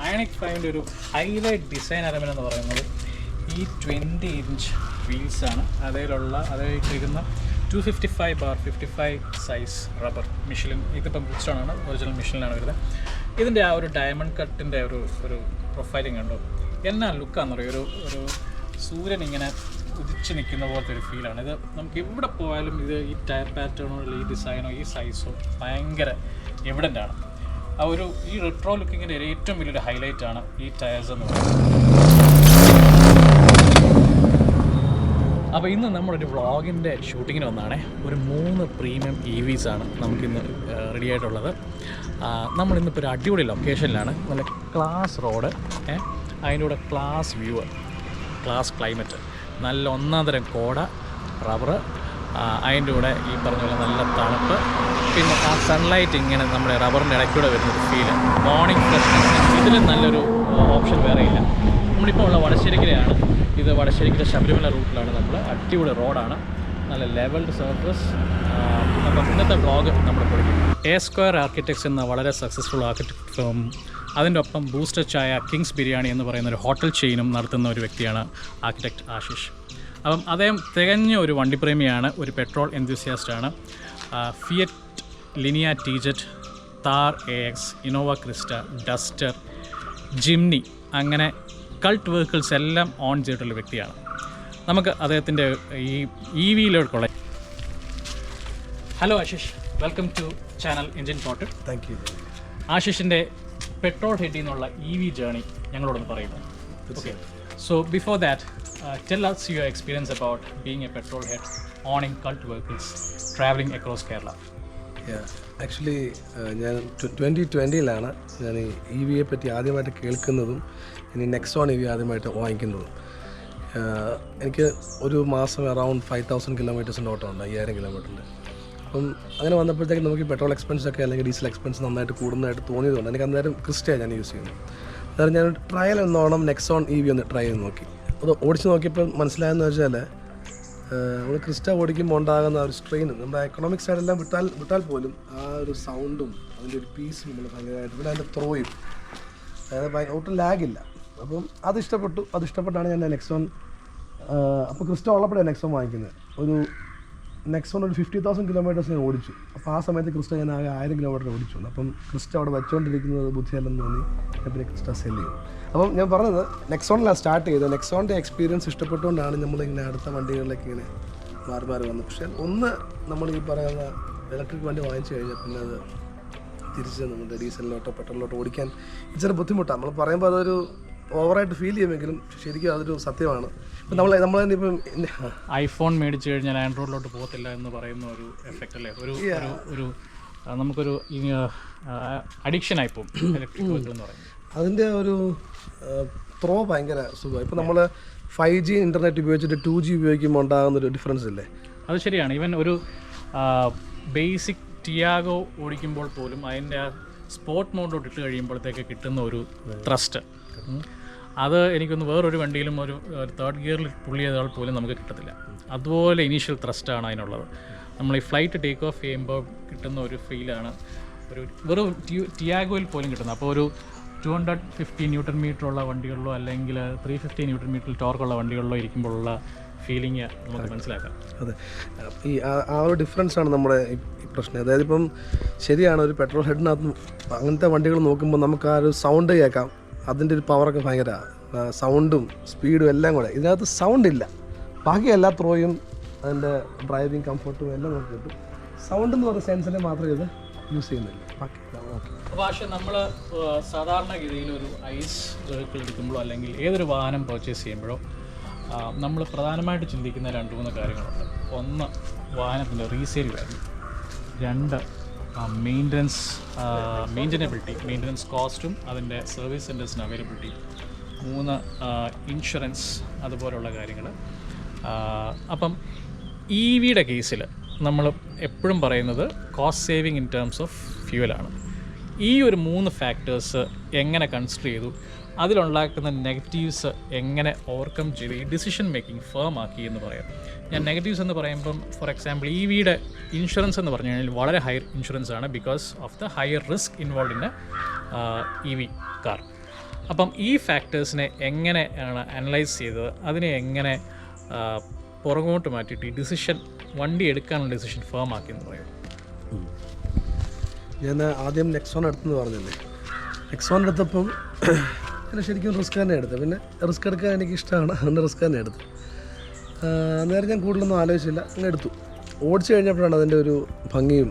Ionic 5ൻ്റെ ഒരു highlight design element എന്ന് പറയുന്നത് ഈ 20 ഇഞ്ച് വീൽസാണ്. അതിലിട്ടിരിക്കുന്ന 255/55 size rubber Michelin. ഇതിപ്പം ബ്രിഡ്സ്റ്റോണാണ്, ഒറിജിനൽ മിഷലിനാണ് വരുന്നത്. ഇതിൻ്റെ ആ ഒരു ഡയമണ്ട് കട്ടിൻ്റെ ഒരു പ്രൊഫൈലിംഗ് കണ്ടോ, എന്നാ ലുക്കാന്ന് പറയും. ഒരു സൂര്യൻ ഇങ്ങനെ ഉദിച്ച് നിൽക്കുന്ന പോലത്തെ ഒരു ഫീലാണ് ഇത്. നമുക്ക് എവിടെ പോയാലും ഇത് ഈ ടയർ പാറ്റേണോ അല്ലെങ്കിൽ ഈ ഡിസൈനോ ഈ സൈസോ ഭയങ്കര എവിഡൻ്റ് ആണ്. ഈ റെട്രോ ലുക്കിങ്ങിൻ്റെ ഏറ്റവും വലിയൊരു ഹൈലൈറ്റാണ് ഈ ടയർസ് എന്ന് പറയുന്നത്. അപ്പോൾ ഇന്ന് നമ്മളൊരു വ്ളോഗിൻ്റെ ഷൂട്ടിങ്ങിന് വന്നാണേ. ഒരു 3 പ്രീമിയം EVs ആണ് നമുക്കിന്ന് റെഡി ആയിട്ടുള്ളത്. നമ്മളിന്നിപ്പോൾ ഒരു അടിപൊളി ലൊക്കേഷനിലാണ്. നല്ല ക്ലാസ് റോഡ്, അതിൻ്റെ കൂടെ ക്ലാസ് വ്യൂ, ക്ലാസ് ക്ലൈമറ്റ്, നല്ല ഒന്നാന്തരം കോട, റബ്ബർ, അതിൻ്റെ കൂടെ ഈ പറഞ്ഞ പോലെ നല്ല തണുപ്പ്, പിന്നെ ആ സൺലൈറ്റ് ഇങ്ങനെ നമ്മുടെ റബ്ബറിൻ്റെ ഇടയ്ക്കൂടെ വരുന്നൊരു ഫീല്, മോർണിംഗ് ഫ്രഷ്നസ്. ഇതിൽ നല്ലൊരു ഓപ്ഷൻ വേറെ ഇല്ല. നമ്മളിപ്പോൾ ഉള്ള വടശ്ശേരിക്കരയാണ്. ഇത് വടശ്ശേരിക്കര ശബരിമല റൂട്ടിലാണ്. നമ്മൾ അടിപൊളി റോഡാണ്, നല്ല ലെവൽഡ് സർഫസ്. അപ്പം ഇന്നത്തെ വ്ളോഗ് നമ്മൾ കൊടുക്കും. A² ആർക്കിടെക്ട്സ് എന്ന വളരെ സക്സസ്ഫുൾ ആർക്കിടെക്ട് ഫേം, അതിൻ്റെ ഒപ്പം ബൂസ്റ്റർ ചായ, കിങ്സ് ബിരിയാണി എന്ന് പറയുന്ന ഒരു ഹോട്ടൽ ചെയിനും നടത്തുന്ന ഒരു വ്യക്തിയാണ് ആർക്കിടെക്ട് ആശിഷ്. അപ്പം അദ്ദേഹം തികഞ്ഞ ഒരു വണ്ടിപ്രേമിയാണ്, ഒരു പെട്രോൾ എൻതൂസിയാസ്റ്റാണ്. Fiat Linea TJet, Thar AX, Innova Crysta, Duster, Jimny, അങ്ങനെ കൾട്ട് വെഹിക്കിൾസ് എല്ലാം ഓൺ ചെയ്തിട്ടുള്ള വ്യക്തിയാണ്. നമുക്ക് അദ്ദേഹത്തിൻ്റെ ഈ EVയിലേക്കുള്ള hello Ashish, welcome to channel engine portal. Thank you. ആശിഷിൻ്റെ പെട്രോൾ ഹെഡിൽ നിന്നുള്ള EV ജേർണി ഞങ്ങളോടൊന്ന് പറയുന്നു. Okay, so before that tell us your experience about being a petrol head, owning cult vehicles, traveling across Kerala. Actually ഞാൻ 2020-ലാണ് ഞാൻ ഈ EVയെ പറ്റി ആദ്യമായിട്ട് കേൾക്കുന്നതും ഇനി നെക്സോൺ EV ആദ്യമായിട്ട് വാങ്ങിക്കുന്നതും. എനിക്ക് ഒരു മാസം അറൗണ്ട് 5000 കിലോമീറ്റേഴ്സിൻ്റെ ഓട്ടം ഉണ്ട്, 5000 കിലോമീറ്ററിൻ്റെ. അപ്പം അങ്ങനെ വന്നപ്പോഴത്തേക്ക് നമുക്ക് ഈ പെട്രോൾ എക്സ്പെൻസൊക്കെ അല്ലെങ്കിൽ ഡീസൽ എക്സ്പെൻസ് നന്നായിട്ട് കൂടുന്നതായിട്ട് തോന്നിയതുകൊണ്ട് എനിക്ക് അന്നേരം ക്രിസ്റ്റയാണ് ഞാൻ യൂസ് ചെയ്യുന്നത്. അതായത് ഞാൻ ട്രയൽ എന്നോണം നെക്സോൺ EV ഒന്ന് ട്രൈ ചെയ്ത് നോക്കി. അത് ഓടിച്ച് നോക്കിയപ്പോൾ മനസ്സിലായെന്ന് വെച്ചാൽ നമ്മൾ ക്രിസ്റ്റ ഓടിക്കുമ്പോൾ ഉണ്ടാകുന്ന ഒരു സ്ട്രെയിൻ നമ്മുടെ എക്കണോമിക് സൈഡെല്ലാം വിട്ടാൽ പോലും ആ ഒരു സൗണ്ടും അതിൻ്റെ ഒരു പീസും നമ്മൾ ഭയങ്കരമായിട്ട്, പിന്നെ അതിൻ്റെ ത്രോയും, അതായത് ഒട്ടും ലാഗില്ല. അപ്പം അതിഷ്ടപ്പെട്ടാണ് ഞാൻ നെക്സോൺ. അപ്പോൾ ക്രിസ്റ്റ ഉള്ളപ്പോഴാണ് നെക്സോൺ വാങ്ങിക്കുന്നത്. നെക്സോൺ ഒരു 50,000 കിലോമീറ്റേഴ്സ് ഞാൻ ഓടിച്ചു. അപ്പോൾ ആ സമയത്ത് ക്രിസ്റ്റ ഞാൻ ആകെ 1000 കിലോമീറ്റർ ഓടിച്ചുള്ളൂ. അപ്പം ക്രിസ്റ്റ അവിടെ വെച്ചുകൊണ്ടിരിക്കുന്നത് ബുദ്ധിയല്ലെന്ന് തോന്നി ഞാൻ പിന്നെ ക്രിസ്റ്റ സെൽ ചെയ്തു. അപ്പം ഞാൻ പറഞ്ഞത് നെക്സോണിലാണ് സ്റ്റാർട്ട് ചെയ്തത്. നെക്സോണിൻ്റെ എക്സ്പീരിയൻസ് ഇഷ്ടപ്പെട്ടുകൊണ്ടാണ് നമ്മളിങ്ങനെ അടുത്ത വണ്ടികളിലേക്ക് ഇങ്ങനെ മാറി വന്നത്. പക്ഷേ നമ്മൾ ഈ പറയുന്ന ഇലക്ട്രിക് വണ്ടി വാങ്ങിച്ചു കഴിഞ്ഞാൽ പിന്നെ അത് തിരിച്ച് നമ്മുടെ ഡീസലിലോട്ടോ പെട്രോളിലോട്ടോ ഓടിക്കാൻ ഇച്ചിരി ബുദ്ധിമുട്ടാണ്. നമ്മൾ പറയുമ്പോൾ അതൊരു ഓവറായിട്ട് ഫീൽ ചെയ്യുമെങ്കിലും ശരിക്കും അതൊരു സത്യമാണ്. ഇപ്പം നമ്മൾ തന്നെ ഇപ്പം ഐഫോൺ മേടിച്ചു കഴിഞ്ഞാൽ ആൻഡ്രോയിഡിലോട്ട് പോകത്തില്ല എന്ന് പറയുന്ന ഒരു എഫക്റ്റ് അല്ലേ, ഒരു നമുക്കൊരു അഡിക്ഷൻ ആയിപ്പോവും ഇലക്ട്രിക് വെഹിക്കിൾ എന്ന് പറയുന്നത്. അതിൻ്റെ ഒരു ത്രോ ഭയങ്കര സുഖമാണ്. ഇപ്പം നമ്മൾ 5G ഇൻ്റർനെറ്റ് ഉപയോഗിച്ചിട്ട് 2G ഉപയോഗിക്കുമ്പോൾ ഉണ്ടാകുന്നൊരു ഡിഫറൻസ് ഇല്ലേ, അത് ശരിയാണ്. ഈവൻ ഒരു ബേസിക് ടിയാഗോ ഓടിക്കുമ്പോൾ പോലും അതിൻ്റെ ആ സ്പോർട്ട് മോഡിലോട്ട് ഇട്ട് കഴിയുമ്പോഴത്തേക്ക് കിട്ടുന്ന ഒരു ത്രസ്റ്റ്, അത് എനിക്കൊന്ന് വേറൊരു വണ്ടിയിലും ഒരു 3rd ഗിയറിൽ പുള്ളി ചെയ്താൽ പോലും നമുക്ക് കിട്ടത്തില്ല. അതുപോലെ ഇനീഷ്യൽ ത്രസ്റ്റാണ് അതിനുള്ളത്. നമ്മൾ ഈ ഫ്ലൈറ്റ് ടേക്ക് ഓഫ് ചെയ്യുമ്പോൾ കിട്ടുന്ന ഒരു ഫീലാണ് വെറും ടിയാഗോയിൽ പോലും കിട്ടുന്നത്. അപ്പോൾ ഒരു 250 ന്യൂട്ടൺ മീറ്റർ ഉള്ള വണ്ടികളിലോ അല്ലെങ്കിൽ 350 ന്യൂട്ടൺ മീറ്റർ ടോർക്കുള്ള വണ്ടികളിലോ ഇരിക്കുമ്പോഴുള്ള ഫീലിംഗ് നമുക്ക് മനസ്സിലാക്കാം. അതെ, ഈ ആ ഒരു ഡിഫറൻസാണ് നമ്മുടെ ഈ പ്രശ്നം. അതായത് ഇപ്പം ശരിയാണ്, ഒരു പെട്രോൾ ഹെഡിനകത്ത് അങ്ങനത്തെ വണ്ടികൾ നോക്കുമ്പോൾ നമുക്ക് ആ ഒരു സൗണ്ട് കേൾക്കാം. അതിൻ്റെ ഒരു പവറൊക്കെ ഭയങ്കര സൗണ്ടും സ്പീഡും എല്ലാം കൂടെ. ഇതിനകത്ത് സൗണ്ട് ഇല്ല, ബാക്കി എല്ലാ ത്രോയും അതിൻ്റെ ഡ്രൈവിംഗ് കംഫർട്ടും എല്ലാം നമുക്ക് കിട്ടും. സൗണ്ട് എന്ന് പറയുന്ന സെൻസിനെ മാത്രമേ ഇത് യൂസ് ചെയ്യുന്നില്ല, ബാക്കി ഓക്കെ. പക്ഷേ നമ്മൾ സാധാരണഗതിയിൽ ഒരു ഐസ് വെഹിക്കിൾ എടുക്കുമ്പോഴോ അല്ലെങ്കിൽ ഏതൊരു വാഹനം പർച്ചേസ് ചെയ്യുമ്പോഴോ നമ്മൾ പ്രധാനമായിട്ട് ചിന്തിക്കുന്ന 2-3 കാര്യങ്ങളുണ്ട്. ഒന്ന്, വാഹനത്തിൻ്റെ റീസെയിൽ വാല്യൂ. 2, മെയിൻ്റനൻസ് കോസ്റ്റും അതിൻ്റെ സർവീസ് സെൻറ്റേഴ്സിന് അവൈലബിലിറ്റി. 3, ഇൻഷുറൻസ്, അതുപോലുള്ള കാര്യങ്ങൾ. അപ്പം EVയുടെ കേസിൽ നമ്മൾ എപ്പോഴും പറയുന്നത് cost saving in terms of ഫ്യൂവലാണ്. ഈ ഒരു 3 ഫാക്ടേഴ്സ് എങ്ങനെ കൺസിഡർ ചെയ്തു, അതിലുണ്ടാക്കുന്ന നെഗറ്റീവ്സ് എങ്ങനെ ഓവർകം ചെയ്ത് ഈ ഡിസിഷൻ മേക്കിംഗ് ഫേം ആക്കി എന്ന് പറയാം. ഞാൻ നെഗറ്റീവ്സ് എന്ന് പറയുമ്പം ഫോർ എക്സാമ്പിൾ EVയുടെ ഇൻഷുറൻസ് എന്ന് പറഞ്ഞു കഴിഞ്ഞാൽ വളരെ ഹയർ ഇൻഷുറൻസ് ആണ്, because of the higher risk involve in EV car. അപ്പം ഈ ഫാക്ടേഴ്സിനെ എങ്ങനെയാണ് അനലൈസ് ചെയ്തത്, അതിനെ എങ്ങനെ പുറകോട്ട് മാറ്റിയിട്ട് ഈ ഡിസിഷൻ വണ്ടി എടുക്കാനുള്ള ഡിസിഷൻ ഫേം ആക്കിയെന്ന് പറയും? ഞാൻ ആദ്യം നെക്സോൺ എടുത്തെന്ന് പറഞ്ഞില്ലേ, നെക്സോൺ എടുത്തപ്പം ഞാൻ ശരിക്കും റിസ്ക് തന്നെ എടുത്തത്. പിന്നെ റിസ്ക് എടുക്കാൻ എനിക്ക് ഇഷ്ടമാണ്, അതുകൊണ്ട് റിസ്ക് തന്നെ എടുത്തു. അന്നേരം ഞാൻ കൂടുതലൊന്നും ആലോചിച്ചില്ല, അങ്ങനെ എടുത്തു. ഓടിച്ചു കഴിഞ്ഞപ്പോഴാണ് അതിൻ്റെ ഒരു ഭംഗിയും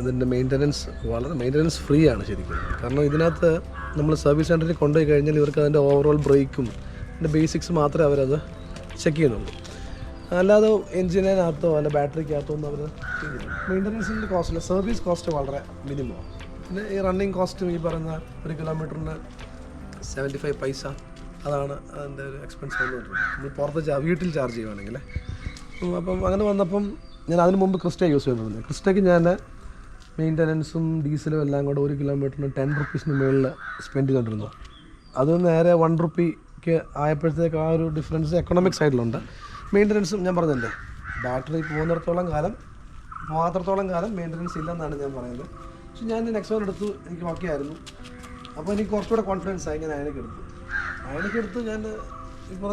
ഇതിൻ്റെ മെയിൻ്റനൻസ് ഫ്രീ ആണ് ശരിക്കും. കാരണം ഇതിനകത്ത് നമ്മൾ സർവീസ് സെൻറ്ററിൽ കൊണ്ടുപോയി കഴിഞ്ഞാൽ ഇവർക്ക് അതിൻ്റെ ഓവറോൾ ബ്രേക്കും അതിൻ്റെ ബേസിക്സ് മാത്രമേ അവരത് ചെക്ക് ചെയ്യുന്നുള്ളൂ. അല്ലാതെ എൻജിനകത്തോ അല്ല ബാറ്ററിക്കകത്തോ ഒന്നും അവർ ചെയ്തില്ല. മെയിൻ്റനൻസിൻ്റെ കോസ്റ്റില്ല, സർവീസ് കോസ്റ്റ് വളരെ മിനിമമാണ്. പിന്നെ ഈ റണ്ണിങ് കോസ്റ്റും ഈ പറയുന്ന 1 കിലോമീറ്ററിന് 75 പൈസ, അതാണ് അതിൻ്റെ ഒരു എക്സ്പെൻസ് വന്നുകൊണ്ടിരുന്നത്. നമ്മൾ പുറത്ത് വീട്ടിൽ ചാർജ് ചെയ്യുവാണെങ്കിൽ. അപ്പം അങ്ങനെ വന്നപ്പം ഞാൻ അതിന് മുമ്പ് ക്രിസ്റ്റ യൂസ് ചെയ്തിരുന്നത്. ക്രിസ്റ്റയ്ക്ക് ഞാൻ മെയിൻ്റനൻസും ഡീസലും എല്ലാം കൂടെ 1 കിലോമീറ്ററിന് 10 റുപ്പീസിന് മുകളിൽ സ്പെൻഡ് ചെയ്തുകൊണ്ടിരുന്നു. അത് നേരെ 1 റുപ്പിക്ക് ആയപ്പോഴത്തേക്ക് ആ ഒരു ഡിഫറൻസ് എക്കണോമിക് സൈഡിലുണ്ട്. മെയിൻ്റനൻസും ഞാൻ പറഞ്ഞല്ലേ, ബാറ്ററി പോകാത്രത്തോളം കാലം മെയിൻ്റനൻസ് ഇല്ലെന്നാണ് ഞാൻ പറയുന്നത്. പക്ഷെ ഞാൻ നെക്സോൺ എടുത്തു, എനിക്ക് ഓക്കെ ആയിരുന്നു. അപ്പോൾ എനിക്ക് കുറച്ചുകൂടെ കോൺഫിഡൻസ് ആയി. ഞാൻ അയണക്കെടുത്ത് ഞാൻ ഇപ്പം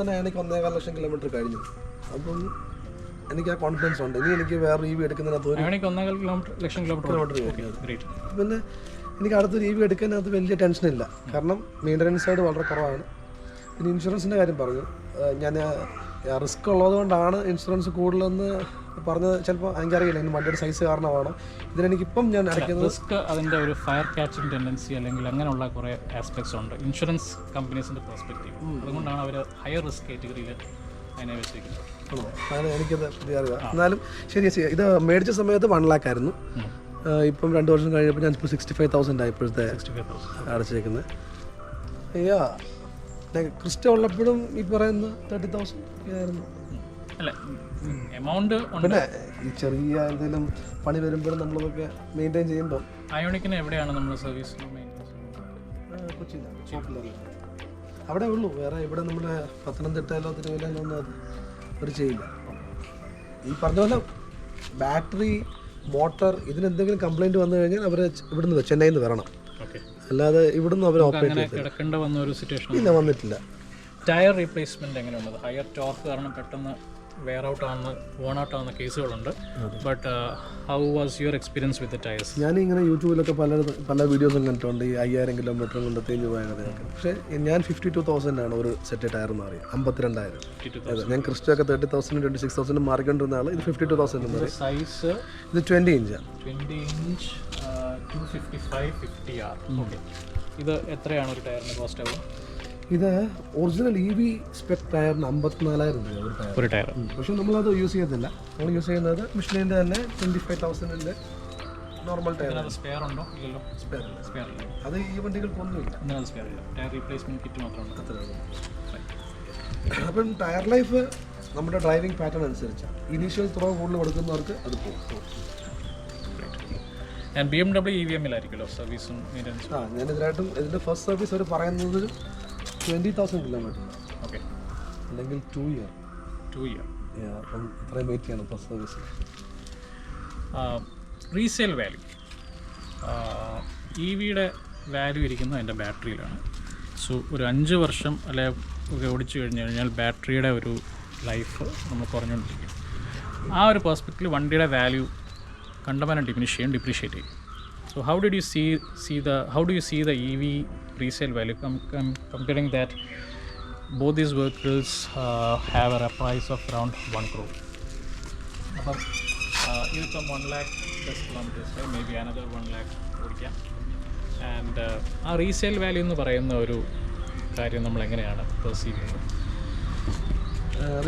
തന്നെ അയണക്ക് 1.25 ലക്ഷം കിലോമീറ്റർ കഴിഞ്ഞു. അപ്പം എനിക്ക് ആ കോൺഫിഡൻസ് ഉണ്ട്. ഇനി എനിക്ക് വേറെ EV എടുക്കുന്നതിനകത്ത് പിന്നെ എനിക്ക് അടുത്തൊരു EV എടുക്കാനകത്ത് വലിയ ടെൻഷനില്ല. കാരണം മെയിൻ്റനൻസ് സൈഡ് വളരെ കുറവാണ്. പിന്നെ ഇൻഷുറൻസിൻ്റെ കാര്യം പറഞ്ഞു. ഞാൻ റിസ്ക് ഉള്ളതുകൊണ്ടാണ് ഇൻഷുറൻസ് കൂടുതലെന്ന് പറഞ്ഞത്. ചിലപ്പോൾ എനിക്കറിയില്ല, ഇനി വണ്ടിയുടെ സൈസ് കാരണമാണോ. ഇതിനെനിക്കിപ്പം ഞാൻ അടയ്ക്കുന്നത് റിസ്ക് അതിൻ്റെ ഒരു ഫയർ ക്യാച്ചിങ് ടെൻഡൻസി അല്ലെങ്കിൽ അങ്ങനെയുള്ള കുറേ ആസ്പെക്ട്സ് ഉണ്ട് ഇൻഷുറൻസ് കമ്പനീസിൻ്റെ പെർസ്പെക്റ്റീവ്. അതുകൊണ്ടാണ് അവർ ഹയർ റിസ്ക് കാറ്റഗറിയിൽ അതിനെ വെച്ചിരിക്കുന്നത്. അങ്ങനെ എനിക്കത് പുതിയ അറിയാം. എന്നാലും ശരി, ഇത് മേടിച്ച സമയത്ത് 1 lakh ആയിരുന്നു. ഇപ്പം 2 വർഷം കഴിഞ്ഞപ്പോൾ ഞാൻ ഇപ്പോൾ 65,000 ആയി ഇപ്പോഴത്തെ അടച്ചേക്കുന്നത്. ക്രിസ്റ്റ ഉള്ളപ്പോഴും ഈ പറയുന്ന 30,000 ആയിരുന്നു. അല്ല, എമൗണ്ട് പിന്നെ ഈ ചെറിയ എന്തെങ്കിലും പണി വരുമ്പോഴും നമ്മളതൊക്കെ മെയിൻറ്റെയിൻ ചെയ്യുമ്പോൾ. അയോണിക്കിന് എവിടെയാണ് നമ്മൾ സർവീസ്? കൊച്ചിയിലാണ്, അവിടെ ഉള്ളൂ. വേറെ ഇവിടെ നമ്മുടെ പത്തനംതിട്ടയിലോ തിരുവല്ലയിലോ ഒന്നും അത് അവർ ചെയ്യില്ല. ഈ പറഞ്ഞ പോലെ ബാറ്ററി, മോട്ടർ ഇതിനെന്തെങ്കിലും കംപ്ലൈൻറ്റ് വന്നു കഴിഞ്ഞാൽ അവർ ഇവിടുന്ന് ചെന്നൈയിൽ നിന്ന് വരണം. അല്ലാതെ ഇവിടുന്ന് അവർ ഓപ്പറേറ്റ് കിടക്കേണ്ട വന്ന ഒരു സിറ്റുവേഷൻ ഇല്ല, വന്നിട്ടില്ല. ടയർ റീപ്ലേസ്മെൻറ്റ് എങ്ങനെയുള്ളത്? ഹയർ ടോർക്ക് കാരണം പെട്ടെന്ന് വെയർ ഔട്ട് ആവുന്ന വോൺ ഔട്ട് ആവുന്ന കേസുകളുണ്ട്. But how was your experience with the tyres? ഞാനിങ്ങനെ യൂട്യൂബിലൊക്കെ പല വീഡിയോസും കണ്ടിട്ടുണ്ട്, ഈ 5000 കിലോമീറ്റർ കൊണ്ട് തേഞ്ഞു പോയ കഥയൊക്കെ. പക്ഷേ ഞാൻ 52,000 ആണ് ഒരു സെറ്റ് ടയർ മാറി. 52,000. ഞാൻ ക്രിസ്റ്റൊക്കെ 30,000 26,000 മാറിക്കൊണ്ടിരുന്ന ആൾ ഇത് 52,000 സൈസ്. ഇത് 20 ഇഞ്ചാണ്. 20 ഇഞ്ച് 255/50R. ഓക്കെ, ഇത് എത്രയാണ് ഒരു ടയറിന് കോസ്റ്റ് ആവുക? ഇത് ഒറിജിനൽ EV സ്പെക് ടയറിന് 54,000 രൂപ ഒരു ടയർ. പക്ഷെ നമ്മളത് യൂസ് ചെയ്യത്തില്ല. നമ്മൾ യൂസ് ചെയ്യുന്നത് മിഷ്ലിൻ്റെ തന്നെ 25,000 നോർമൽ ടയർ. സ്പെയർ ഉണ്ടോ? ഇല്ലല്ലോ. സ്പെയർ ഇല്ല. അത് ഈ വണ്ടികൾക്കൊന്നുമില്ല. ഒന്നും സ്പെയർ ഇല്ല. ടയർ റീപ്ലേസ്മെൻറ്റ് കിറ്റ് മാത്രമാണ്. അപ്പം ടയർ ലൈഫ് നമ്മുടെ ഡ്രൈവിംഗ് പാറ്റേൺ അനുസരിച്ചാണ്. ഇനീഷ്യൽ ത്രോ കൂടുതൽ കൊടുക്കുന്നവർക്ക് അത് പോകും. ഞാൻ BMW EVM-ലായിരിക്കുമല്ലോ സർവീസും മെയിൻ്റനൻസും. ഞാൻ ഇതിനായിട്ടും ഇതിൻ്റെ ഫസ്റ്റ് സർവീസ് അവർ പറയുന്നത് 20,000 കിലോമീറ്റർ. ഓക്കെ, അല്ലെങ്കിൽ 2 year. അപ്പം ഇത്രയും വെയിറ്റ് ചെയ്യണം ഫസ്റ്റ് സർവീസ്. റീസെയിൽ വാല്യൂ, EVയുടെ വാല്യൂ ഇരിക്കുന്നത് അതിൻ്റെ ബാറ്ററിയിലാണ്. സോ ഒരു 5 വർഷം അല്ലെ ഒക്കെ ഓടിച്ചു കഴിഞ്ഞാൽ ബാറ്ററിയുടെ ഒരു ലൈഫ് നമ്മൾ കുറഞ്ഞുകൊണ്ടിരിക്കും. ആ ഒരു പെർസ്പെക്റ്റീവ് വണ്ടിയുടെ വാല്യൂ കണ്ടമാനം ഡിപ്രീഷിയേറ്റ് ചെയ്യും. So how do you see the EV resale value comparing that both these vehicles have a price of around 1 crore. അപ്പം ഇതിപ്പം 1 lakh plus kilometers, maybe another 1 lakh ഓടിക്കാം. And ആ resale value എന്ന് പറയുന്ന ഒരു കാര്യം നമ്മൾ എങ്ങനെയാണ് പെർസീവ് ചെയ്യുന്നത്?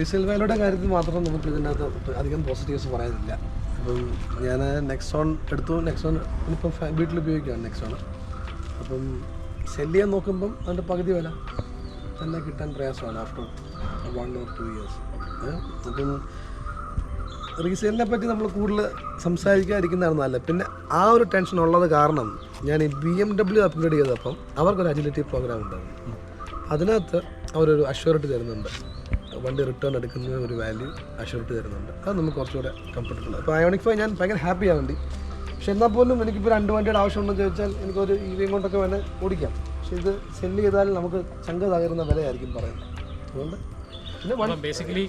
റീസെയിൽ വാല്യൂയുടെ കാര്യത്തിൽ മാത്രം നമുക്ക് ഇതിനകത്ത് അധികം പോസിറ്റീവ്സ് പറയാനില്ല. അപ്പം ഞാൻ നെക്സോൺ എടുത്തു. നെക്സോൺ ഇപ്പം വീട്ടിൽ ഉപയോഗിക്കുകയാണ് നെക്സോൺ. അപ്പം സെല് ചെയ്യാൻ നോക്കുമ്പം അതിൻ്റെ പകുതി വില തന്നെ കിട്ടാൻ പ്രയാസമാണ് ആഫ്റ്റർ 1 or 2 years. അപ്പം റീസെയിലിനെ പറ്റി നമ്മൾ കൂടുതൽ സംസാരിക്കാതിരിക്കുന്നതാണ് നല്ലത്. പിന്നെ ആ ഒരു ടെൻഷൻ ഉള്ളത് കാരണം ഞാൻ ഈ BMW അപ്ഗ്രേഡ് ചെയ്തപ്പം അവർക്കൊരു അജിലിറ്റി പ്രോഗ്രാം ഉണ്ടായിരുന്നു. അതിനകത്ത് അവരൊരു അഷ്യൂരിറ്റി തരുന്നുണ്ട്. വണ്ടി റിട്ടേൺ എടുക്കുന്ന ഒരു വാല്യൂ അഷ്യൂരിറ്റി തരുന്നുണ്ട്. അത് നമുക്ക് കുറച്ചുകൂടെ കംഫർട്ടബിൾ. അപ്പോൾ അയോണിക് 5 ഞാൻ ഭയങ്കര ഹാപ്പിയാണ് വണ്ടി. പക്ഷെ എന്നാൽ പോലും എനിക്കിപ്പോൾ 2 വണ്ടിയുടെ ആവശ്യമുണ്ടെന്ന് ചോദിച്ചാൽ എനിക്കൊരു EV കൊണ്ടൊക്കെ വേണേൽ ഓടിക്കാം. പക്ഷെ ഇത് സെല്ല് ചെയ്താൽ നമുക്ക് ചങ്ക തകരുന്ന വിലയായിരിക്കും പറയുന്നത്. അതുകൊണ്ട് പിന്നെ ബേസിക്കലി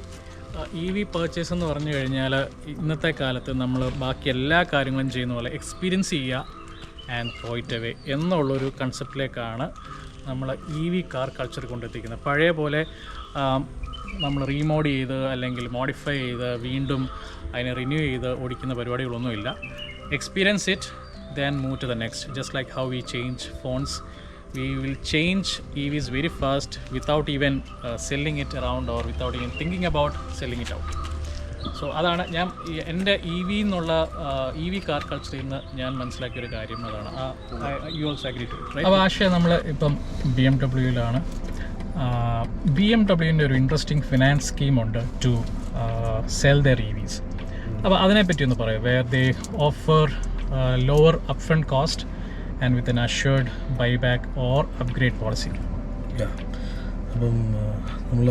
EV പർച്ചേസ് എന്ന് പറഞ്ഞു കഴിഞ്ഞാൽ ഇന്നത്തെ കാലത്ത് നമ്മൾ ബാക്കി എല്ലാ കാര്യങ്ങളും ചെയ്യുന്ന പോലെ എക്സ്പീരിയൻസ് ചെയ്യുക ആൻഡ് പോയിറ്റ് അവേ എന്നുള്ളൊരു കൺസെപ്റ്റിലേക്കാണ് നമ്മൾ EV കാർ കൾച്ചർ കൊണ്ടെത്തിക്കുന്നത്. പഴയ പോലെ നമ്മൾ റീമോഡ് ചെയ്ത് അല്ലെങ്കിൽ മോഡിഫൈ ചെയ്ത് വീണ്ടും അതിനെ റിന്യൂ ചെയ്ത് ഓടിക്കുന്ന പരിപാടികളൊന്നുമില്ല. Experience it then move to the next. Just like how we change phones, we will change EVs very fast without even selling it around or without even thinking about selling it out. So അതാണ് ഞാൻ എൻ്റെ EV എന്നുള്ള EV car കൾച്ചറിൽ നിന്ന് ഞാൻ മനസ്സിലാക്കിയൊരു കാര്യം അതാണ്. You also agree to it, right? അപ്പോൾ ആശയം നമ്മൾ ഇപ്പം BMW-യിലാണ്. BMW-ൻ്റെ ഒരു ഇൻട്രസ്റ്റിംഗ് ഫിനാൻസ് സ്കീമുണ്ട് ടു സെൽ ദെയർ EVs. അപ്പോൾ അതിനെപ്പറ്റി ഒന്ന് പറയാം. Where they offer lower upfront cost and with an assured buyback or upgrade policy. അപ്പം നമ്മൾ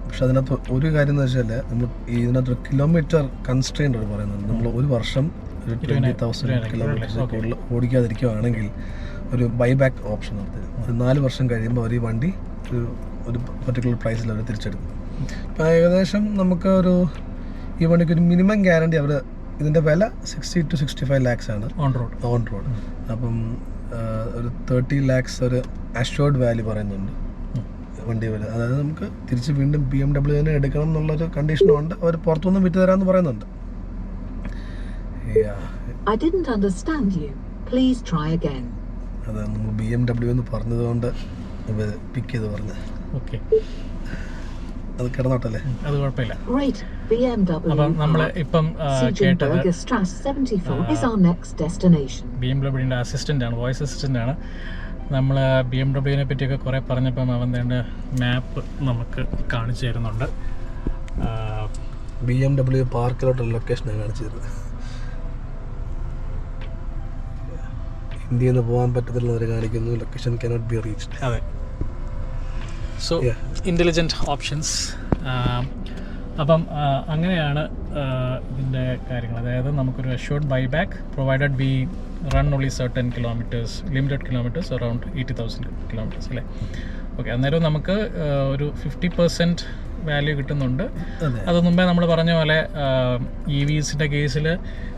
പക്ഷെ അതിനകത്ത് ഒരു കാര്യം എന്ന് വെച്ചാൽ നമ്മൾ ഇതിനകത്ത് കിലോമീറ്റർ കൺസ്ട്രെയിൻ്റ് പറയുന്നത്. നമ്മൾ ഒരു വർഷം ഒരു 20,000 കിലോമീറ്റർ കൂടുതൽ ഓടിക്കാതിരിക്കുകയാണെങ്കിൽ ഒരു ബൈബാക്ക് ഓപ്ഷൻ നടത്തുന്നത്. ഒരു 4 വർഷം കഴിയുമ്പോൾ അവർ ഈ വണ്ടി ഒരു പർട്ടിക്കുലർ പ്രൈസിൽ അവർ തിരിച്ചെടുക്കും. അപ്പം ഏകദേശം നമുക്ക് ഈ വണ്ടിക്ക് ഒരു മിനിമം ഗ്യാരണ്ടി അവർ ഇതിൻ്റെ വില 60 to 65 lakhs ആണ് ഓൺ റോഡ്. അപ്പം ഒരു 30 lakhs ഒരു അഷ്വേർഡ് വാല്യൂ പറയുന്നുണ്ട് വണ്ടി വില. അതായത് നമുക്ക് തിരിച്ച് വീണ്ടും BMW തന്നെ എടുക്കണം എന്നുള്ളൊരു കണ്ടീഷനും ഉണ്ട്. അവർ പുറത്തുനിന്നും വിറ്റ് തരാമെന്ന് പറയുന്നുണ്ട്. അത് നമ്മൾ BMW എന്ന് പറഞ്ഞതുകൊണ്ട് പിക്ക് ചെയ്ത് പറഞ്ഞത്. ഓക്കെ, അത് കിടന്നോട്ടല്ലേ, അത് കുഴപ്പമില്ല. അപ്പം നമ്മൾ ഇപ്പം കേട്ടത് BMW അസിസ്റ്റൻ്റ് ആണ്, വോയിസ് അസിസ്റ്റൻ്റ് ആണ്. നമ്മൾ BMW-നെ പറ്റിയൊക്കെ കുറേ പറഞ്ഞപ്പം അവൻ വേണ്ട മാപ്പ് നമുക്ക് കാണിച്ചു തരുന്നുണ്ട്. BMW പാർക്കിലോട്ടുള്ള ലൊക്കേഷനാണ് കാണിച്ചു തരുന്നത്. ഇന്ത്യയിൽ നിന്ന് പോകാൻ പറ്റത്തില്ലെന്നവർ കാണിക്കുന്നു. Location cannot be reached. അതെ. So intelligent options. അപ്പം അങ്ങനെയാണ് ഇതിൻ്റെ കാര്യങ്ങൾ. അതായത് നമുക്കൊരു assured buyback provided we run only certain kilometres, limited kilometres, around 80,000 kilometres അല്ലേ. ഓക്കെ, അന്നേരം നമുക്ക് ഒരു 50% വാല്യൂ കിട്ടുന്നുണ്ട്. അത് മുമ്പേ നമ്മൾ പറഞ്ഞ പോലെ EVസിൻ്റെ കേസിൽ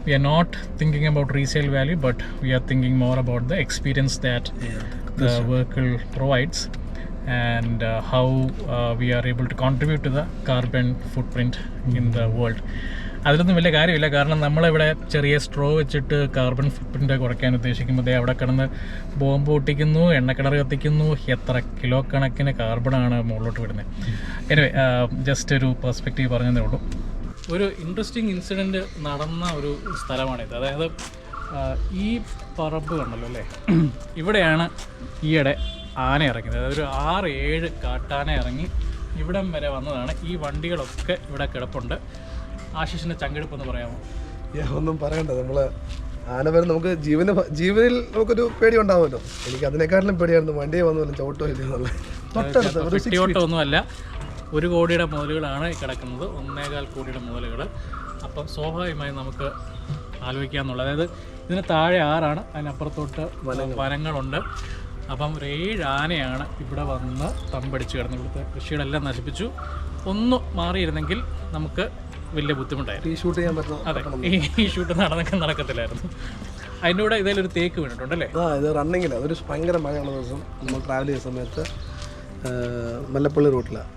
we are not thinking about resale value, but we are thinking more about the experience that the vehicle provides and how we are able to contribute to the carbon footprint in the world. അതിലൊന്നും വലിയ കാര്യമില്ല. കാരണം നമ്മളിവിടെ ചെറിയ straw വെച്ചിട്ട് carbon ഫുട്പ്രിൻ്റ് കുറയ്ക്കാൻ ഉദ്ദേശിക്കുമ്പോൾ അവിടെ കിടന്ന് ബോംബ് പൊട്ടിക്കുന്നു, എണ്ണക്കിണർ കത്തിക്കുന്നു, എത്ര കിലോ കണക്കിന് കാർബണാണ് മുകളിലോട്ട് വിടുന്നത്. എനിവേ, ജസ്റ്റ് ഒരു പെർസ്പെക്റ്റീവ് പറഞ്ഞതേ ഉള്ളൂ. ഒരു ഇൻട്രസ്റ്റിംഗ് ഇൻസിഡൻറ്റ് നടന്ന ഒരു സ്ഥലമാണിത്. അതായത് ഈ പറമ്പ് കണ്ടല്ലോ അല്ലേ, ഇവിടെയാണ് ഈയിടെ ആന ഇറങ്ങിയത്. അതായത് ഒരു 6-7 കാട്ടാന ഇറങ്ങി ഇവിടം വരെ വന്നതാണ്. ഈ വണ്ടികളൊക്കെ ഇവിടെ കിടപ്പുണ്ട്. ആശിഷിൻ്റെ ചങ്കെടുപ്പ് എന്ന് പറയാമോ? ഒന്നും പറയണ്ട. നമ്മൾ ആന വരെ നമുക്ക് ജീവനിൽ നമുക്കൊരു പേടി ഉണ്ടാവുമല്ലോ. എനിക്ക് അതിനെക്കാട്ടിലും പേടിയായിരുന്നു വണ്ടിയെ വന്നല്ലോ ചവിട്ടുമല്ലോ. തൊട്ടടുത്തൊന്നുമല്ല, 1 കോടിയുടെ മുതലുകളാണ് കിടക്കുന്നത്, 1.25 കോടിയുടെ മുതലുകൾ. അപ്പം സ്വാഭാവികമായും നമുക്ക് ആലോചിക്കാമെന്നുള്ളത്. അതായത് ഇതിന് താഴെ 6 അതിനപ്പുറത്തോട്ട് വനങ്ങളുണ്ട്. അപ്പം ഒരു 7 ആനയാണ് ഇവിടെ വന്ന് തമ്പടിച്ച് കിടന്നു. ഇവിടുത്തെ കൃഷികളെല്ലാം നശിപ്പിച്ചു. ഒന്ന് മാറിയിരുന്നെങ്കിൽ നമുക്ക് വലിയ ബുദ്ധിമുട്ടായിരുന്നു. ഈ ഷൂട്ട് ചെയ്യാൻ പറ്റും. അതെ, ഈ ഷൂട്ട് നടക്കത്തില്ലായിരുന്നു. അതിൻ്റെ കൂടെ ഇതിലൊരു തേക്ക് വീണിട്ടുണ്ടല്ലേ? ഇത് റണ്ണിങ്ങില്ല. അതൊരു ഭയങ്കര മഴയുള്ള ദിവസം നമ്മൾ ട്രാവൽ ചെയ്യുന്ന സമയത്ത് മല്ലപ്പള്ളി റൂട്ടിലാണ്.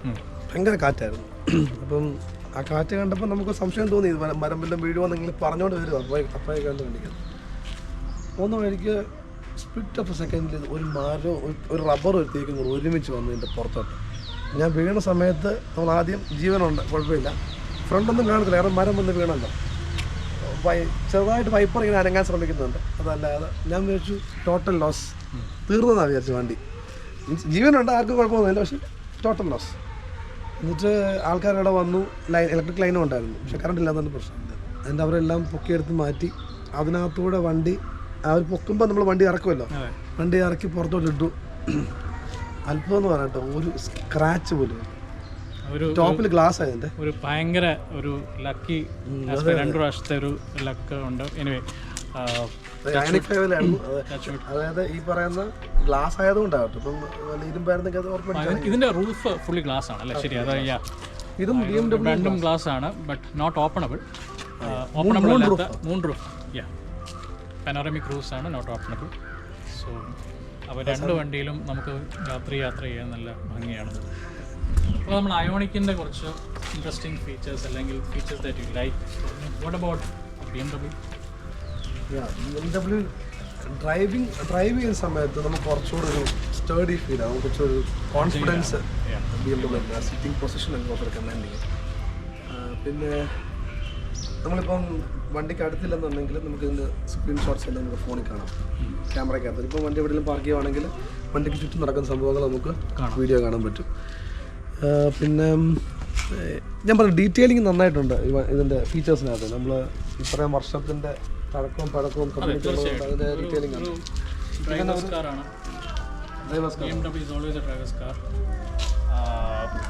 ഭയങ്കര കാറ്റായിരുന്നു. അപ്പം ആ കാറ്റ് കണ്ടപ്പോൾ നമുക്ക് സംശയം തോന്നി, ഇത് മരം വല്ലതും വീഴുവാന്നെങ്കിൽ പറഞ്ഞുകൊണ്ട് വരും. അപ്പോഴേ കണ്ട് കണ്ടിരിക്കുന്നത് ഒന്ന് വഴിക്ക് സ്പ്ലിറ്റ് ഓഫ് സെക്കൻഡിൽ ഒരു മരവും ഒരു റബ്ബറും ഒരു തേക്കും കൂടെ ഒരുമിച്ച് വന്നു എൻ്റെ പുറത്തോട്ട്. ഞാൻ വീണ സമയത്ത് നമ്മൾ ആദ്യം ജീവനുണ്ട്, കുഴപ്പമില്ല, ഫ്രണ്ടൊന്നും കാണത്തില്ല, കാരണം മരം വന്ന് വീണല്ലോ. ചെറുതായിട്ട് വൈപ്പർ ഇങ്ങനെ അനങ്ങാൻ ശ്രമിക്കുന്നുണ്ട്. അതല്ലാതെ ഞാൻ വിചാരിച്ചു ടോട്ടൽ ലോസ്, തീർന്നതാണ് വിചാരിച്ചു വണ്ടി. മീൻസ് ജീവനുണ്ട്, ആർക്കും കുഴപ്പമൊന്നുമില്ല, പക്ഷേ ടോട്ടൽ ലോസ്. എന്നിട്ട് ആൾക്കാരവിടെ വന്നു, ഇലക്ട്രിക് ലൈനും ഉണ്ടായിരുന്നു, പക്ഷേ കറണ്ട് ഇല്ലാത്തതുകൊണ്ട് പ്രശ്നമില്ല. എന്നിട്ട് അവരെല്ലാം പൊക്കിയെടുത്ത് മാറ്റി അതിനകത്തൂടെ വണ്ടി അവർ പൊക്കുമ്പോൾ നമ്മൾ വണ്ടി ഇറക്കുമല്ലോ, വണ്ടി ഇറക്കി പുറത്തോട്ട് ഇട്ടു. അല്പം എന്ന് പറയട്ടോ, ഒരു സ്ക്രാച്ച് പോലും, ഒരു ടോപ്പിൽ ഗ്ലാസ് ആയതിൻ്റെ ഒരു ഭയങ്കര ഒരു ലക്കി 2 പ്രാവശ്യത്തെ ഒരു ലക്ക് ഉണ്ട്. എനിവേ അയോണിക് 5-ലായിരുന്നു. അതായത് ഈ പറയുന്ന ഗ്ലാസ് ആയതുകൊണ്ടാകട്ടെ, ഇപ്പം ഇരുമ്പായിരുന്നെങ്കിൽ അത് ഉറപ്പായിട്ടും. ഇതിന്റെ റൂഫ് ഫുള്ളി ഗ്ലാസ് ആണ് അല്ലേ? ശരി, അതായത് ഇതും രണ്ടും ഗ്ലാസ് ആണ്, ബട്ട് നോട്ട് ഓപ്പണബിൾ. ഓപ്പണബിൾ അല്ലാത്ത മൂൺ റൂഫ്, പനോറമിക് റൂഫ്സ് ആണ്, നോട്ട് ഓപ്പണബിൾ. സോ അപ്പോൾ രണ്ട് വണ്ടിയിലും നമുക്ക് യാത്ര ചെയ്യാൻ നല്ല ഭംഗിയാണ്. അപ്പോൾ നമ്മൾ അയോണിക്കിൻ്റെ കുറച്ച് ഇൻട്രസ്റ്റിംഗ് ഫീച്ചേഴ്സ് അല്ലെങ്കിൽ features that you like. What about BMW? BMW drive ചെയ്യുന്ന സമയത്ത് നമുക്ക് കുറച്ചുകൂടെ ഒരു സ്റ്റേഡി ഫീൽ ആവും, കുറച്ചൊരു കോൺഫിഡൻസ് BMW സിറ്റിംഗ് പൊസിഷൻ ഒക്കെ കമാൻഡ് ചെയ്യും. പിന്നെ നമ്മളിപ്പം വണ്ടിക്ക് അടുത്തില്ലെന്നുണ്ടെങ്കിൽ നമുക്ക് ഇതിൻ്റെ സ്ക്രീൻഷോട്ട്സ് എല്ലാം നമുക്ക് ഫോണിൽ കാണാം, ക്യാമറയ്ക്കകത്ത്. ഇപ്പോൾ വണ്ടി എവിടെയെങ്കിലും പാർക്ക് ചെയ്യുവാണെങ്കിൽ വണ്ടിക്ക് ചുറ്റും നടക്കുന്ന സംഭവങ്ങൾ നമുക്ക് വീഡിയോ കാണാൻ പറ്റും. പിന്നെ ഞാൻ പറഞ്ഞു ഡീറ്റെയിലിംഗ് നന്നായിട്ടുണ്ട് ഇതിൻ്റെ ഫീച്ചേഴ്സിനകത്ത്. നമ്മൾ ഇത്രയും വർഷത്തിൻ്റെ പഴക്കവും കമ്പനിക്കുള്ളതുകൊണ്ട് അതിൻ്റെ ഡീറ്റെയിലിംഗ് ആണ്.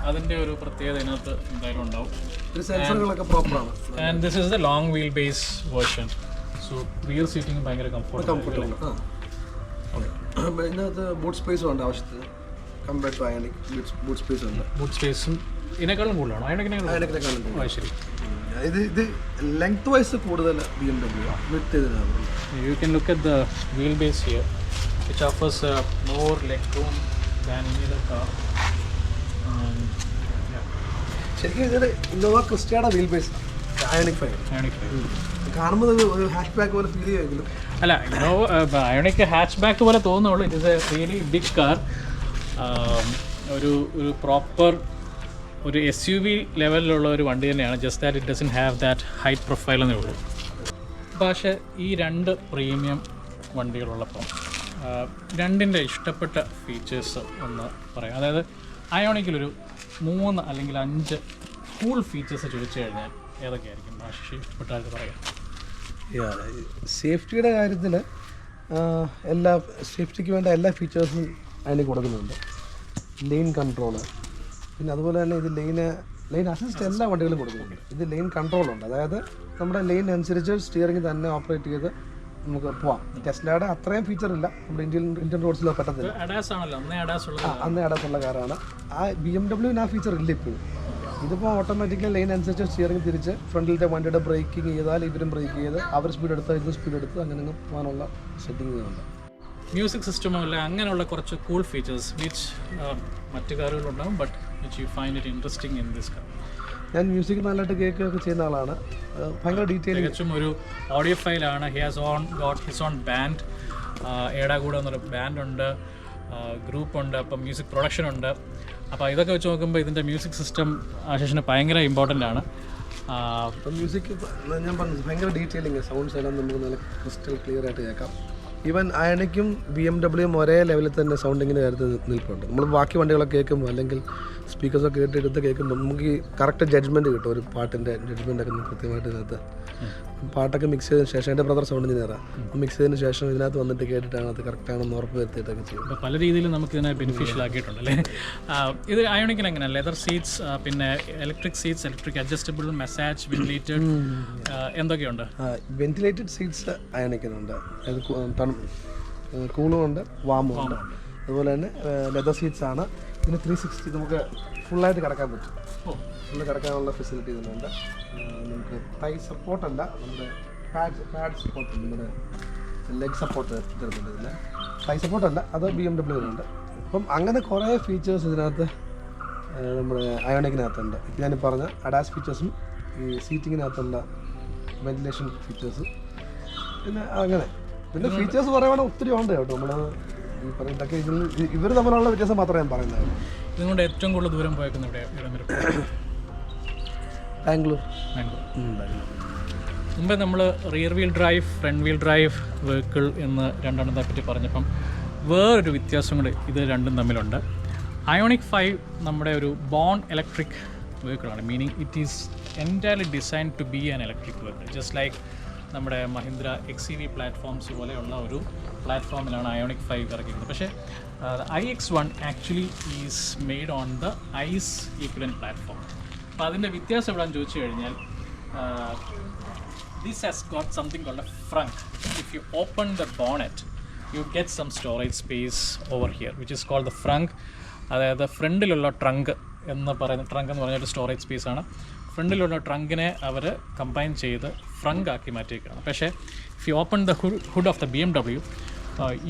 അതിൻ്റെ ഒരു പ്രത്യേകത ഇതിനകത്ത് എന്തായാലും ഉണ്ടാവും. സെൻസറുകളൊക്കെ പ്രോപ്പറാണ്. And this is the long wheel base version. So rear seating ഭയങ്കര കംഫർട്ടബിൾ. ഇതിനകത്ത് ബൂട്ട് സ്പേസും ഉണ്ട് ആവശ്യത്തിന്. Compared to Ioniq boot space ഉണ്ട്. ബൂട്ട് സ്പേസും ഇതിനേക്കാളും കൂടുതലാണോ? അയോണിക്കിനേക്കാളും ശരി. ഇത് ലെങ്ത് വൈസ് കൂടുതൽ BMW വിത്ത് ഇതിനാണ്. You can look at the wheel base here which offers more leg room than any other car. ശരിക്കും ഇതിന് ഇന്നോവ ക്രിസ്റ്റയുടെ വീൽ ബേസ് അയോണിക് 5 കാണുമ്പോൾ ഒരു ഹാഷ് ബാക്ക് പോലെ ഫീൽ ചെയ്യുമെങ്കിലും അല്ല, ഇന്നോവ അയോണിക് ഹാച്ച് ബാക്ക് പോലെ തോന്നുള്ളൂ. It is a really big car. ഒരു പ്രോപ്പർ ഒരു SUV ലെവലിലുള്ള ഒരു വണ്ടി തന്നെയാണ്. Just that it doesn't have that height profile എന്നേ ഉള്ളൂ. പക്ഷേ ഈ രണ്ട് പ്രീമിയം വണ്ടികളുള്ളപ്പോൾ രണ്ടിൻ്റെ ഇഷ്ടപ്പെട്ട ഫീച്ചേഴ്സ് ഒന്ന് പറയാം. അതായത് അയോണിക്കിലൊരു 3 അല്ലെങ്കിൽ 5 കൂൾ ഫീച്ചേഴ്സ് ചോദിച്ചു കഴിഞ്ഞാൽ ഏതൊക്കെയായിരിക്കും ആശിഷ് ഇഷ്ടപ്പെട്ടായിട്ട് പറയാം? സേഫ്റ്റിയുടെ കാര്യത്തിൽ എല്ലാ സേഫ്റ്റിക്ക് വേണ്ട എല്ലാ ഫീച്ചേഴ്സും അതിന് കൊടുക്കുന്നുണ്ട്. ലെയിൻ കൺട്രോള്, പിന്നെ അതുപോലെ തന്നെ ഇത് ലൈൻ അസിസ്റ്റ് എല്ലാ വണ്ടികളും കൊടുക്കുന്നുണ്ട്. ഇത് ലൈൻ കൺട്രോളുണ്ട്. അതായത് നമ്മുടെ ലൈൻ അനുസരിച്ച് സ്റ്റിയറിംഗ് തന്നെ ഓപ്പറേറ്റ് ചെയ്ത് നമുക്ക് പോവാം. ടെസ്ലയുടെ അത്രയും ഫീച്ചർ ഇല്ല നമ്മുടെ ഇന്ത്യൻ റോഡ്സിൽ പറ്റത്തില്ല. അന്നേ അഡാസ് ഉള്ള കാറാണ്. ആ BMW ആ ഫീച്ചർ ഇല്ല ഇപ്പോഴും. ഇതിപ്പോൾ ഓട്ടോമാറ്റിക്കലി ലൈൻ അനുസരിച്ച് സ്റ്റിയറിംഗ് തിരിച്ച് ഫ്രണ്ടിലത്തെ വണ്ടിയുടെ ബ്രേക്കിംഗ് ചെയ്താൽ ഇവരും ബ്രേക്ക് ചെയ്ത് അവർ സ്പീഡ് എടുത്താൽ ഇത് സ്പീഡ് എടുത്ത് അങ്ങനെ പോകാനുള്ള സെറ്റിംഗുകളുണ്ട്. മ്യൂസിക് സിസ്റ്റമോ അല്ല അങ്ങനെയുള്ള കുറച്ച് കൂൾ ഫീച്ചേഴ്സ് വിച്ച് മറ്റു കാറുകളുണ്ടാകും, but which you find it interesting in this car. ഞാൻ മ്യൂസിക് നല്ലതായിട്ട് കേൾക്കുകയൊക്കെ ചെയ്യുന്ന ആളാണ്. ഭയങ്കര ഡീറ്റെയിലിംഗ്. തികച്ചും ഒരു ഓഡിയോ ഫൈലാണ്. He has got his own band. ഏടാ കൂടെ എന്നൊരു ബാൻഡുണ്ട്, ഗ്രൂപ്പുണ്ട്, അപ്പം മ്യൂസിക് പ്രൊഡക്ഷൻ ഉണ്ട്. അപ്പോൾ ഇതൊക്കെ വെച്ച് നോക്കുമ്പോൾ ഇതിൻ്റെ മ്യൂസിക് സിസ്റ്റം ആശിഷിന് ഭയങ്കര ഇമ്പോർട്ടൻ്റ് ആണ്. അപ്പം മ്യൂസിക് ഞാൻ പറഞ്ഞു ഭയങ്കര ഡീറ്റെയിലിംഗ്, സൗണ്ട്സ് എല്ലാം നമുക്ക് നല്ല ക്രിസ്റ്റൽ ക്ലിയർ ആയിട്ട് കേൾക്കാം. ഈവൻ അയോണിക്കും BMW ഒരേ ലെവലിൽ തന്നെ സൗണ്ടിങ്ങിൻ്റെ കാര്യത്തിൽ നിൽപ്പുണ്ട്. നമ്മൾ ബാക്കി വണ്ടികളൊക്കെ കേൾക്കുമ്പോൾ അല്ലെങ്കിൽ സ്പീക്കേഴ്സൊക്കെ എടുത്ത് കേൾക്കുമ്പോൾ നമുക്ക് ഈ കറക്റ്റ് ജഡ്ജ്മെൻറ്റ് കിട്ടും. ഒരു പാട്ടിൻ്റെ ജഡ്ജ്മെൻറ്റൊക്കെ കൃത്യമായിട്ട് ഇതിനകത്ത് പാട്ടൊക്കെ മിക്സ് ചെയ്തതിന് ശേഷം എൻ്റെ ബ്രദർ സൗണ്ട് എഞ്ചിനീയറാണ്. മിക്സ് ചെയ്തതിന് ശേഷം ഇതിനകത്ത് വന്നിട്ട് കേട്ടിട്ടാണ് അത് കറക്റ്റാണെന്ന് ഉറപ്പ് വരുത്തിയിട്ടൊക്കെ ചെയ്യും. അപ്പോൾ പല രീതിയിലും നമുക്ക് ഇതിനെ ബെനിഫിഷ്യൽ ആക്കിയിട്ടുണ്ട് അല്ലേ? ഇത് അയോണിക്കിന് എങ്ങനെയാണ് ലെതർ സീറ്റ്സ്, പിന്നെ electric seats, electric adjustable, massage, ventilated എന്തൊക്കെയുണ്ട്? വെന്റിലേറ്റഡ് സീറ്റ്സ് അയോണിക്കിനുണ്ട്. അത് കൂളും ഉണ്ട്, വാമും ഉണ്ട്. അതുപോലെ തന്നെ ലെതർ സീറ്റ്സ് ആണ്. ഇതിന് 360 നമുക്ക് ഫുള്ളായിട്ട് കിടക്കാൻ പറ്റും. ഫുള്ള് കിടക്കാനുള്ള ഫെസിലിറ്റി ഇതിനുണ്ട്. നമുക്ക് തൈ സപ്പോർട്ടല്ല, നമ്മുടെ പാഡ് സപ്പോർട്ട്, നമ്മുടെ ലെഗ് സപ്പോർട്ട് തരുന്നുണ്ട്. ഇതിന് തൈ സപ്പോർട്ടല്ല, അത് BMW-നുണ്ട്. അപ്പം അങ്ങനെ കുറേ ഫീച്ചേഴ്സ് ഇതിനകത്ത് നമ്മുടെ അയോണിക്കിനകത്തുണ്ട്. ഞാൻ പറഞ്ഞ അഡാസ് ഫീച്ചേഴ്സും ഈ സീറ്റിങ്ങിനകത്തുള്ള വെന്റിലേഷൻ ഫീച്ചേഴ്സും പിന്നെ അങ്ങനെ പിന്നെ ഫീച്ചേഴ്സ് പറയുവാണെങ്കിൽ ഒത്തിരി ഉണ്ട് കേട്ടോ. നമ്മൾ ഈ പറയുന്നതൊക്കെ ഇവർ തമ്മിലുള്ള വ്യത്യാസം മാത്രമേ ഞാൻ പറയുന്നത്. ഇതുകൊണ്ട് ഏറ്റവും കൂടുതൽ ദൂരം പോയേക്കുന്ന ബാംഗ്ലൂർ. മുമ്പേ നമ്മൾ rear wheel drive, front wheel drive vehicle എന്ന് രണ്ടെണ്ണത്തെ പറ്റി പറഞ്ഞപ്പം വേറൊരു വ്യത്യാസം കൂടി ഇത് രണ്ടും തമ്മിലുണ്ട്. അയോണിക് 5 നമ്മുടെ ഒരു ബോൺ ഇലക്ട്രിക് വെഹിക്കിളാണ്. Meaning it is entirely design to be an electric vehicle. Just like നമ്മുടെ മഹീന്ദ്ര XEV പ്ലാറ്റ്ഫോംസ് പോലെയുള്ള ഒരു പ്ലാറ്റ്ഫോമിലാണ് അയോണിക് 5 ഇറക്കിയിരുന്നത്. പക്ഷേ iX1 actually is made on the ICE equivalent platform. അപ്പോൾ അതിൻ്റെ വ്യത്യാസം എവിടെയാണെന്ന് ചോദിച്ചു കഴിഞ്ഞാൽ this has got something called a frunk. ഈ if you open the bonnet, you get some storage space over here, which is called the frunk. അതായത് ഫ്രണ്ടിലുള്ള trunk എന്ന് പറഞ്ഞൊരു സ്റ്റോറേജ് സ്പേസാണ്. ഫ്രണ്ടിലുള്ള ട്രങ്കിനെ അവർ കമ്പൈൻ ചെയ്ത് ഫ്രങ്ക് ആക്കി മാറ്റിയേക്കാണ്. പക്ഷേ if you open the hood of the BMW,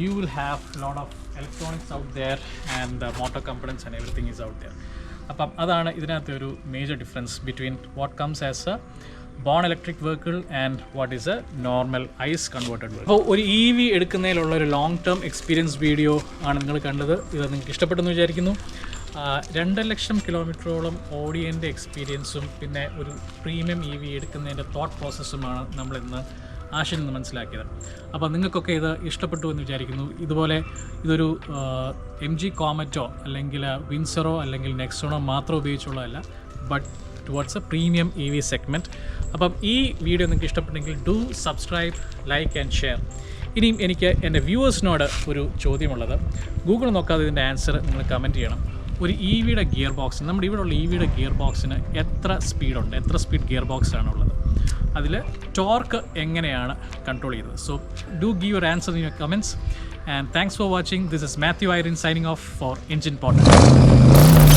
you will have a lot of electronics out there and motor components and everything is out there. അപ്പം അതാണ് ഇതിനകത്ത് ഒരു major difference between what comes as a born electric vehicle and what is a normal ICE converted vehicle. അപ്പോൾ ഒരു EV എടുക്കുന്നതിലുള്ള ഒരു long term experience video ആണ് നിങ്ങൾ കണ്ടത്. ഇത് നിങ്ങൾക്ക് ഇഷ്ടപ്പെട്ടെന്ന് വിചാരിക്കുന്നു. 2 ലക്ഷം കിലോമീറ്ററോളം ഓടിയൻ്റെ എക്സ്പീരിയൻസും പിന്നെ ഒരു പ്രീമിയം EV എടുക്കുന്നതിൻ്റെ തോട്ട് പ്രോസസ്സുമാണ് നമ്മളിന്ന് ആശയിൽ നിന്ന് മനസ്സിലാക്കിയത്. അപ്പോൾ നിങ്ങൾക്കൊക്കെ ഇത് ഇഷ്ടപ്പെട്ടു എന്ന് വിചാരിക്കുന്നു. ഇതുപോലെ ഇതൊരു MG കോമറ്റോ അല്ലെങ്കിൽ വിൻസറോ അല്ലെങ്കിൽ നെക്സോണോ മാത്രം ഉപയോഗിച്ചുള്ളതല്ല, but towards a premium EV segment. അപ്പം ഈ വീഡിയോ നിങ്ങൾക്ക് ഇഷ്ടപ്പെട്ടെങ്കിൽ do subscribe, like and share. ഇനിയും എനിക്ക് എൻ്റെ വ്യൂവേഴ്സിനോട് ഒരു ചോദ്യമുള്ളത്, ഗൂഗിൾ നോക്കാതെ ഇതിൻ്റെ ആൻസർ നിങ്ങൾ കമൻറ്റ് ചെയ്യണം. ഒരു EVയുടെ ഗിയർ ബോക്സ്, നമ്മുടെ ഇവിടെയുള്ള EVയുടെ ഗിയർ ബോക്സിന് എത്ര സ്പീഡുണ്ട്, എത്ര സ്പീഡ് ഗിയർ ബോക്സാണുള്ളത്, അതിൽ ടോർക്ക് എങ്ങനെയാണ് കൺട്രോൾ ചെയ്തത്? So do give your answer in your comments. And thanks for watching. This is Mathew Irin signing off for engine podcast.